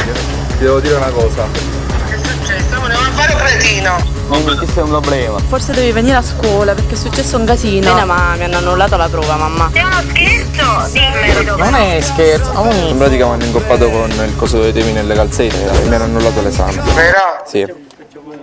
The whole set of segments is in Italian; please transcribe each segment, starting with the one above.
Ti devo dire una cosa. Che è successo? Volevamo fare un cretino. Questo è un problema. Forse devi venire a scuola perché è successo un casino. Ma mi hanno annullato la prova, mamma. È uno scherzo? Dimmelo. Non è scherzo. In pratica mi hanno ingoppato con il coso dei temi nelle calzette e mi hanno annullato l'esame. Vero? Sì.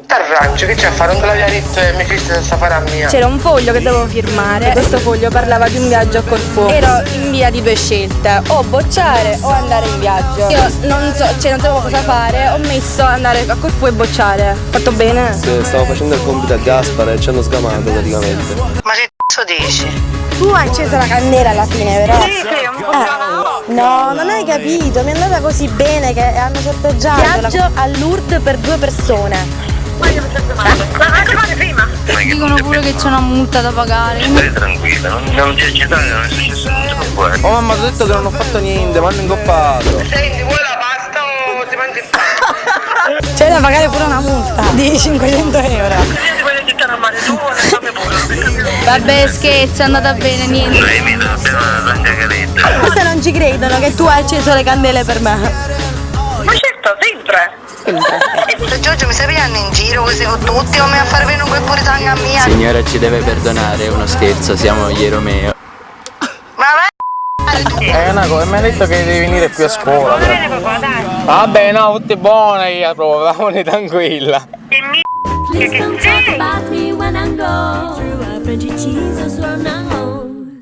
T'arrangi, che c'è a fare? Non te l'avevi detto e mi fisse senza fare a mia. C'era un foglio che dovevo firmare. Questo foglio parlava di un viaggio a Corfù. Ero in via di due scelte: o bocciare o andare in viaggio. Io non sapevo cosa fare. Ho messo andare a Corfù e bocciare. Fatto bene? Stavo facendo il compito a Gaspare e ci hanno scamato praticamente. Ma che cazzo dici? Tu hai acceso la candela alla fine, però. Sì, un po'. No, non hai capito. Mi è andata così bene che hanno sorteggiato. Viaggio a Lourdes per 2 persone. Ma io mi sento male. Ma anche fare prima? Dicono pure che c'è una multa da pagare. Stai tranquilla, non c'è agitare, non è successo niente. Oh mamma, ti ho detto che non ho fatto niente, mi hanno ingoppato. Senti, vuoi la pasta o ti mangi il pane? C'è da pagare pure una multa di 500 euro. Io ti voglio gettare a mare, tu vuoi fammi pure. Vabbè, scherzo, è andata bene, niente. Dai, mi dà appena una tanta caretta. Queste non ci credono che tu hai acceso le candele per me. Ma certo, sempre. Giorgio, mi stai pigliando in giro così con tutti come a far venire un quel po' di tanga mia? Signora, ci deve perdonare, è uno scherzo, siamo gli Romeo. Ma vai tu! È una cosa, mi hai detto che devi venire qui a scuola. Vabbè, no, tutti buoni, io prova, vai tranquilla. Please don't talk about me when I'm gone. Through our French cheese or now.